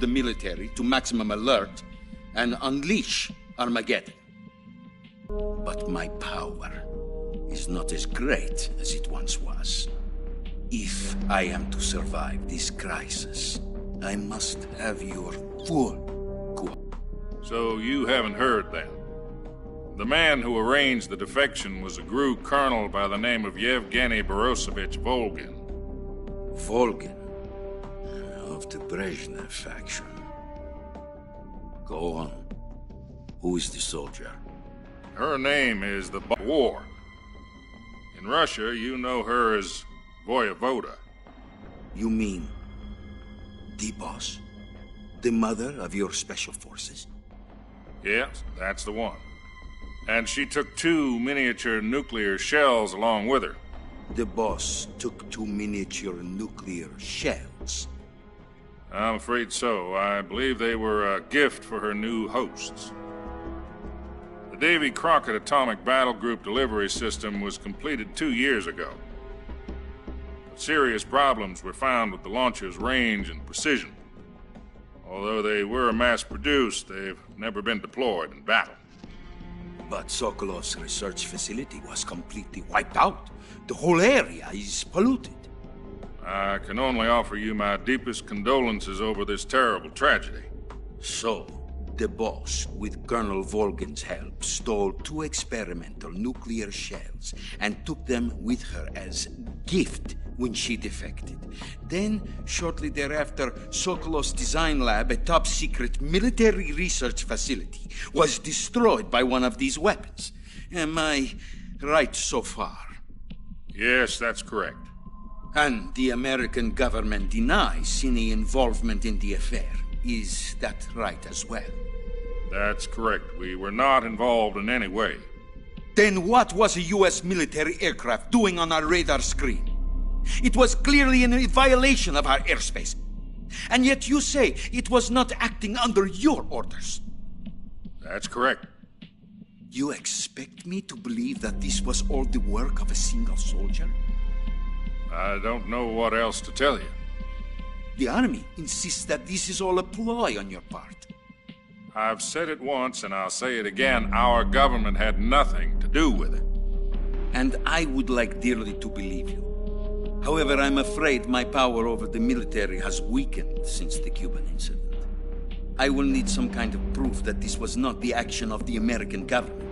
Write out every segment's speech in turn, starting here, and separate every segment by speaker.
Speaker 1: the military to maximum alert and unleash Armageddon. But my power is not as great as it once was. If I am to survive this crisis, I must have your full cooperation.
Speaker 2: So you haven't heard then? The man who arranged the defection was a GRU colonel by the name of Yevgeny Borisovich Volgin.
Speaker 1: Volgin? Of the Brezhnev faction. Go on. Who is the soldier?
Speaker 2: Her name is the War. In Russia, you know her as Voyevoda.
Speaker 1: You mean the boss? The mother of your special forces?
Speaker 2: Yes, that's the one. And she took 2 miniature nuclear shells along with her.
Speaker 1: The boss took 2 miniature nuclear shells?
Speaker 2: I'm afraid so. I believe they were a gift for her new hosts. The Davy Crockett Atomic Battle Group delivery system was completed 2 years ago. But serious problems were found with the launcher's range and precision. Although they were mass-produced, they've never been deployed in battle.
Speaker 1: But Sokolov's research facility was completely wiped out. The whole area is polluted.
Speaker 2: I can only offer you my deepest condolences over this terrible tragedy.
Speaker 1: So, the boss, with Colonel Volgin's help, stole 2 experimental nuclear shells and took them with her as gift when she defected. Then, shortly thereafter, Sokolov's design lab, a top-secret military research facility, was destroyed by one of these weapons. Am I right so far?
Speaker 2: Yes, that's correct.
Speaker 1: And the American government denies any involvement in the affair. Is that right as well?
Speaker 2: That's correct. We were not involved in any way.
Speaker 1: Then what was a U.S. military aircraft doing on our radar screen? It was clearly in violation of our airspace. And yet you say it was not acting under your orders.
Speaker 2: That's correct.
Speaker 1: You expect me to believe that this was all the work of a single soldier?
Speaker 2: I don't know what else to tell you.
Speaker 1: The army insists that this is all a ploy on your part.
Speaker 2: I've said it once and I'll say it again. Our government had nothing to do with it.
Speaker 1: And I would like dearly to believe you. However, I'm afraid my power over the military has weakened since the Cuban incident. I will need some kind of proof that this was not the action of the American government.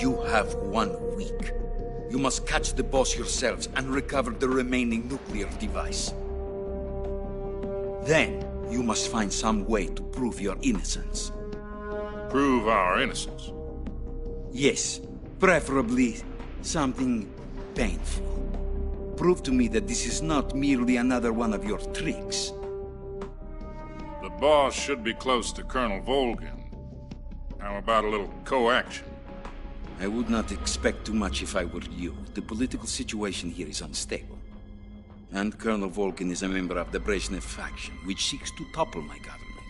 Speaker 1: You have 1 week. You must catch the boss yourselves and recover the remaining nuclear device. Then, you must find some way to prove your innocence.
Speaker 2: Prove our innocence?
Speaker 1: Yes, preferably something painful. Prove to me that this is not merely another one of your tricks.
Speaker 2: The boss should be close to Colonel Volgin. How about a little coaction?
Speaker 1: I would not expect too much if I were you. The political situation here is unstable. And Colonel Volgin is a member of the Brezhnev faction, which seeks to topple my government.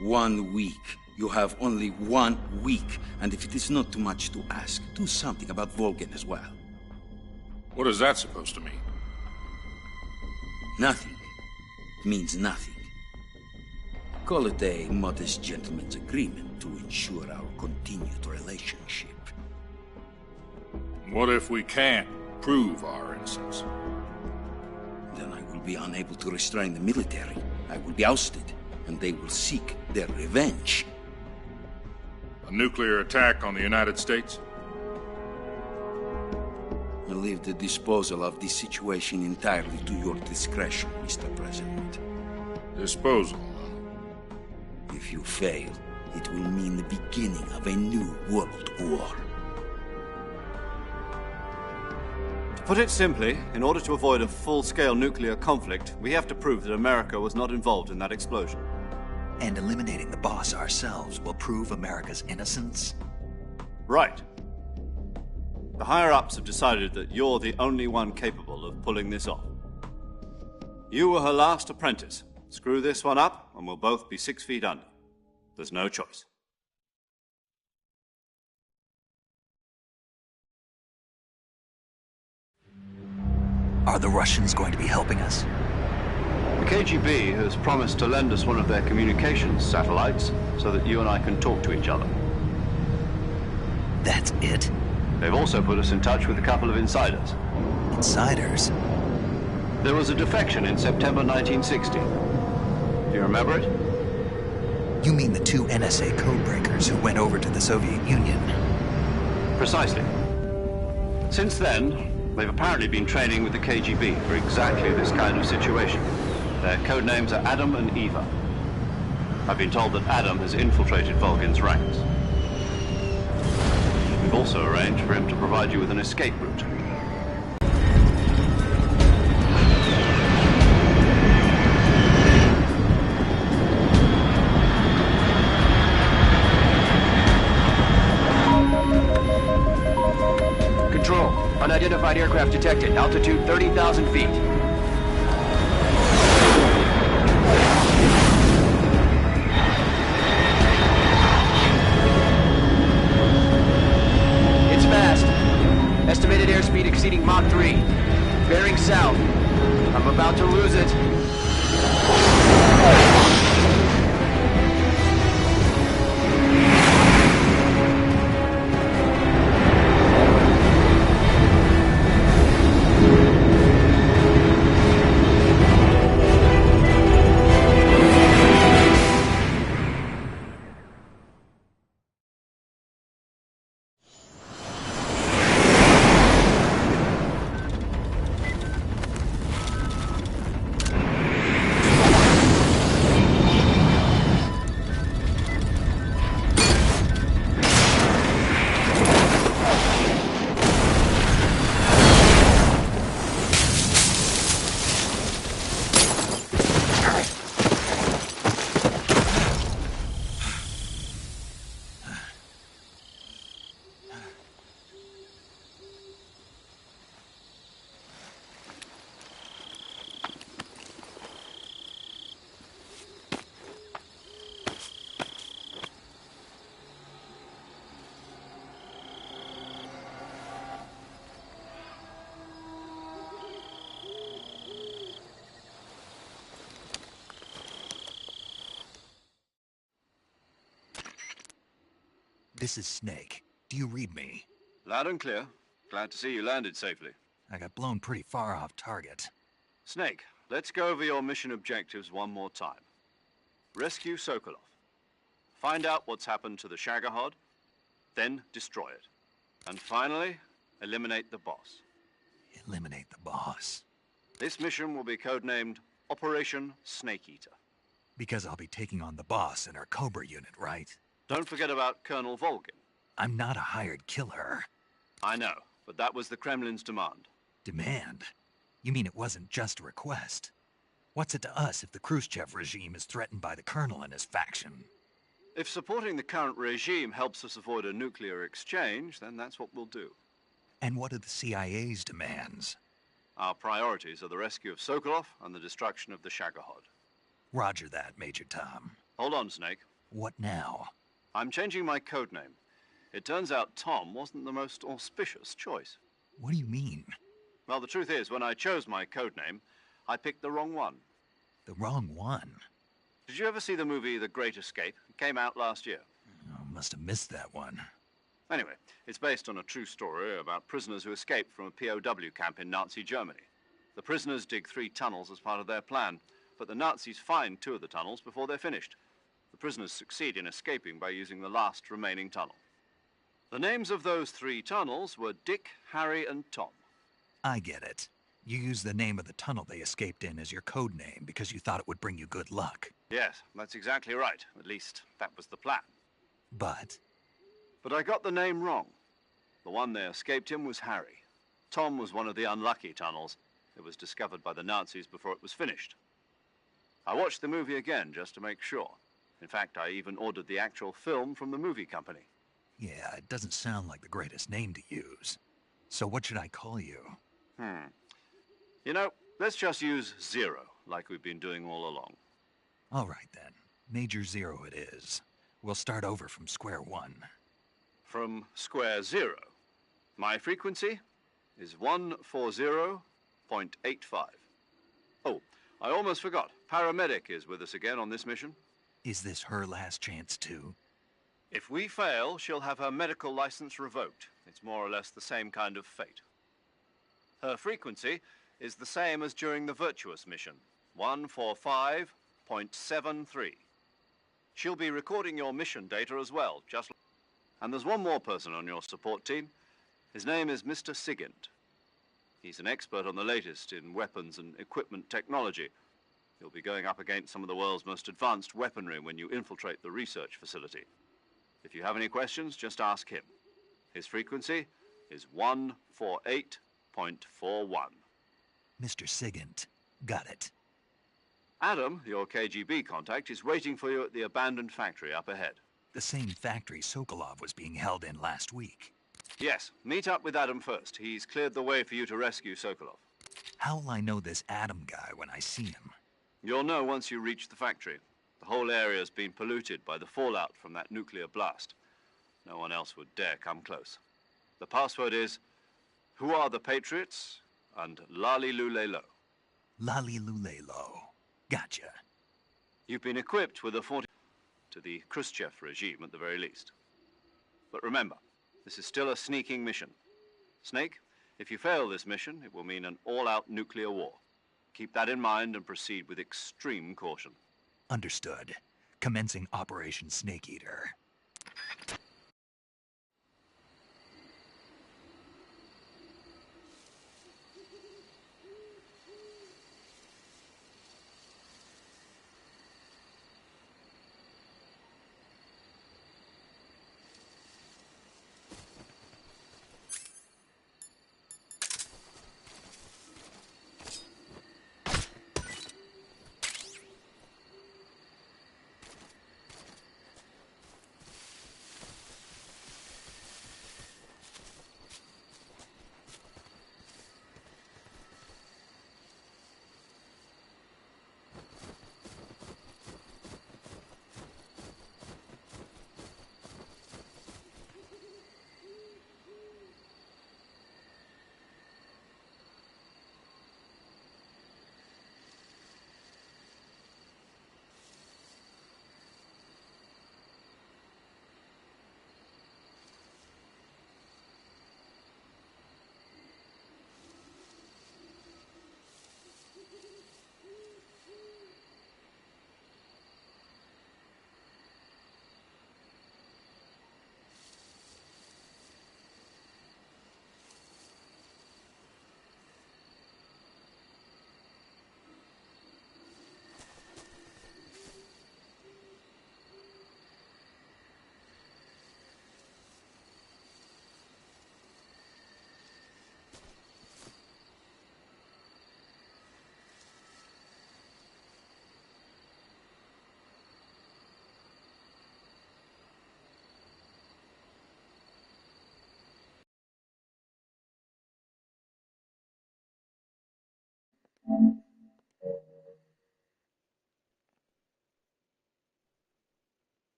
Speaker 1: 1 week. You have only 1 week. And if it is not too much to ask, do something about Volgin as well.
Speaker 2: What is that supposed to mean?
Speaker 1: Nothing. It means nothing. Call it a modest gentleman's agreement to ensure our continued relationship.
Speaker 2: What if we can't prove our innocence?
Speaker 1: Then I will be unable to restrain the military. I will be ousted, and they will seek their revenge.
Speaker 2: A nuclear attack on the United States?
Speaker 1: I leave the disposal of this situation entirely to your discretion, Mr. President.
Speaker 2: Disposal?
Speaker 1: If you fail, it will mean the beginning of a new world war.
Speaker 3: To put it simply, in order to avoid a full-scale nuclear conflict, we have to prove that America was not involved in that explosion.
Speaker 4: And eliminating the boss ourselves will prove America's innocence?
Speaker 3: Right. The higher-ups have decided that you're the only one capable of pulling this off. You were her last apprentice. Screw this one up, and we'll both be 6 feet under. There's no choice.
Speaker 4: Are the Russians going to be helping us?
Speaker 3: The KGB has promised to lend us one of their communications satellites so that you and I can talk to each other.
Speaker 4: That's it?
Speaker 3: They've also put us in touch with a couple of insiders.
Speaker 4: Insiders?
Speaker 3: There was a defection in September 1960. Do you remember it?
Speaker 4: You mean the two NSA codebreakers who went over to the Soviet Union?
Speaker 3: Precisely. Since then, they've apparently been training with the KGB for exactly this kind of situation. Their code names are Adam and Eva. I've been told that Adam has infiltrated Volgin's ranks. We've also arranged for him to provide you with an escape route.
Speaker 5: Control, unidentified aircraft detected. Altitude 30,000 feet. It's fast. Estimated airspeed exceeding Mach 3. Bearing south. I'm about to lose it.
Speaker 4: This is Snake. Do you read me?
Speaker 3: Loud and clear. Glad to see you landed safely.
Speaker 4: I got blown pretty far off target.
Speaker 3: Snake, let's go over your mission objectives one more time. Rescue Sokolov. Find out what's happened to the Shagohod, then destroy it. And finally, eliminate the boss.
Speaker 4: Eliminate the boss.
Speaker 3: This mission will be codenamed Operation Snake Eater.
Speaker 4: Because I'll be taking on the boss in our Cobra unit, right?
Speaker 3: Don't forget about Colonel Volgin.
Speaker 4: I'm not a hired killer.
Speaker 3: I know, but that was the Kremlin's demand.
Speaker 4: Demand? You mean it wasn't just a request? What's it to us if the Khrushchev regime is threatened by the Colonel and his faction?
Speaker 3: If supporting the current regime helps us avoid a nuclear exchange, then that's what we'll do.
Speaker 4: And what are the CIA's demands?
Speaker 3: Our priorities are the rescue of Sokolov and the destruction of the Shagohod.
Speaker 4: Roger that, Major Tom.
Speaker 3: Hold on, Snake.
Speaker 4: What now?
Speaker 3: I'm changing my codename. It turns out Tom wasn't the most auspicious choice.
Speaker 4: What do you mean?
Speaker 3: Well, the truth is, when I chose my codename, I picked the wrong one.
Speaker 4: The wrong one?
Speaker 3: Did you ever see the movie The Great Escape? It came out last year.
Speaker 4: Oh, must have missed that one.
Speaker 3: Anyway, it's based on a true story about prisoners who escaped from a POW camp in Nazi Germany. The prisoners dig 3 tunnels as part of their plan, but the Nazis find 2 of the tunnels before they're finished. The prisoners succeed in escaping by using the last remaining tunnel. The names of those 3 tunnels were Dick, Harry, and Tom.
Speaker 4: I get it. You used the name of the tunnel they escaped in as your code name because you thought it would bring you good luck.
Speaker 3: Yes, that's exactly right. At least, that was the plan.
Speaker 4: But
Speaker 3: I got the name wrong. The one they escaped in was Harry. Tom was one of the unlucky tunnels. It was discovered by the Nazis before it was finished. I watched the movie again just to make sure. In fact, I even ordered the actual film from the movie company.
Speaker 4: yeah, it doesn't sound like the greatest name to use. So what should I call you?
Speaker 3: You know, let's just use Zero, like we've been doing all along.
Speaker 4: All right then. Major Zero it is. We'll start over from square one.
Speaker 3: From square 0. My frequency is 140.85. Oh, I almost forgot. Paramedic is with us again on this mission.
Speaker 4: Is this her last chance, too?
Speaker 3: If we fail, she'll have her medical license revoked. It's more or less the same kind of fate. Her frequency is the same as during the Virtuous mission, 145.73. She'll be recording your mission data as well, And there's one more person on your support team. His name is Mr. Sigint. He's an expert on the latest in weapons and equipment technology. You'll be going up against some of the world's most advanced weaponry when you infiltrate the research facility. If you have any questions, just ask him. His frequency is 148.41.
Speaker 4: Mr. Sigint. Got it.
Speaker 3: Adam, your KGB contact, is waiting for you at the abandoned factory up ahead.
Speaker 4: The same factory Sokolov was being held in last week.
Speaker 3: Yes, meet up with Adam first. He's cleared the way for you to rescue Sokolov.
Speaker 4: How will I know this Adam guy when I see him?
Speaker 3: You'll know once you reach the factory. The whole area's been polluted by the fallout from that nuclear blast. No one else would dare come close. The password is, "Who are the Patriots?" and Lali Lulelo.
Speaker 4: Lali Lulelo. Gotcha.
Speaker 3: You've been equipped with a 40 to the Khrushchev regime at the very least. But remember, this is still a sneaking mission. Snake, if you fail this mission, it will mean an all-out nuclear war. Keep that in mind and proceed with extreme caution.
Speaker 4: Understood. Commencing Operation Snake Eater.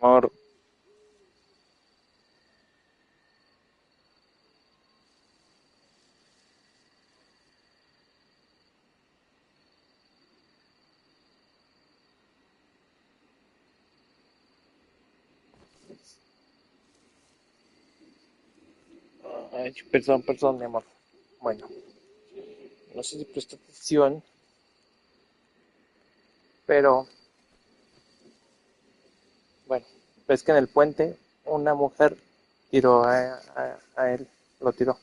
Speaker 6: Amor, ay, perdón, mi amor. Bueno, no sé si prestó atención, pero bueno, ves que en el puente una mujer tiró a él, lo tiró.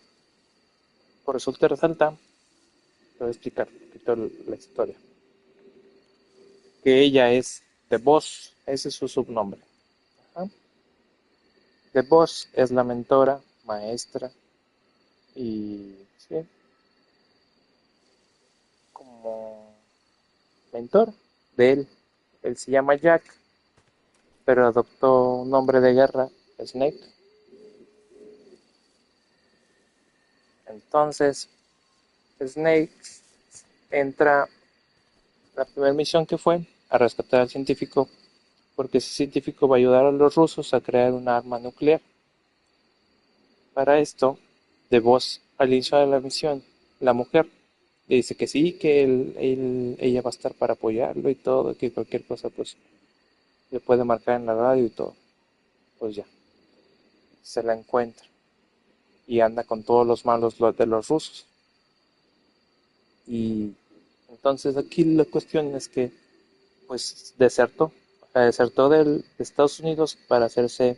Speaker 6: Por resulta y resalta, te voy a explicar un poquito la historia. Que ella es The Boss, ese es su subnombre. Ajá. The Boss es la mentora, maestra y sí, como mentor de él. Él se llama Jack, pero adoptó un nombre de guerra, Snake. Entonces, Snake entra, la primera misión que fue a rescatar al científico, porque ese científico va a ayudar a los rusos a crear un arma nuclear. Para esto, de voz al inicio de la misión, la mujer le dice que sí, que ella va a estar para apoyarlo y todo, que cualquier cosa pues le puede marcar en la radio y todo. Pues ya, se la encuentra y anda con todos los malos de los rusos. Y entonces aquí la cuestión es que pues desertó, o sea, desertó de Estados Unidos para hacerse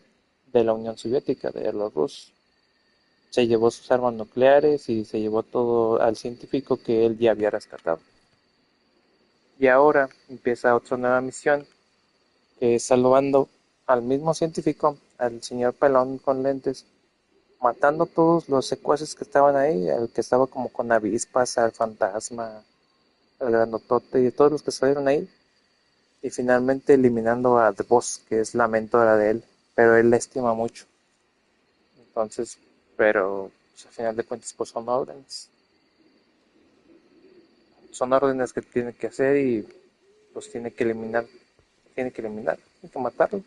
Speaker 6: de la Unión Soviética, de los rusos. Se llevó sus armas nucleares y se llevó todo al científico que él ya había rescatado. Y ahora empieza otra nueva misión, que es salvando al mismo científico, al señor pelón con lentes, matando a todos los secuaces que estaban ahí, al que estaba como con avispas, al fantasma, al grandotote y todos los que salieron ahí, y finalmente eliminando a The Boss, que es la mentora de él, pero él la estima mucho. Entonces, pero pues, al final de cuentas pues son órdenes. Son órdenes que tiene que hacer y los tiene que eliminar, tiene que matarlo.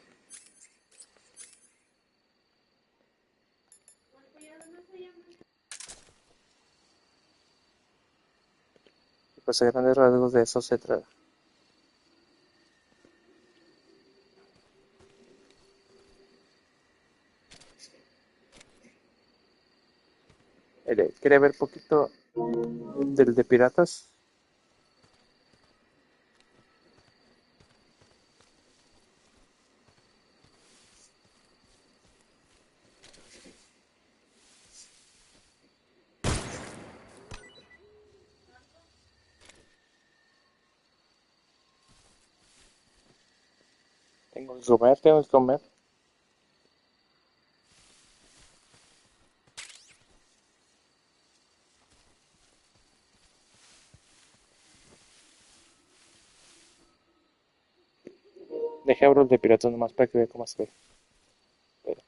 Speaker 6: Y pues a grandes rasgos de eso se trata. ¿Quiere ver poquito del de piratas? Tengo que comer. Dejé abro el de piratas nomás para que vea cómo se ve. Pero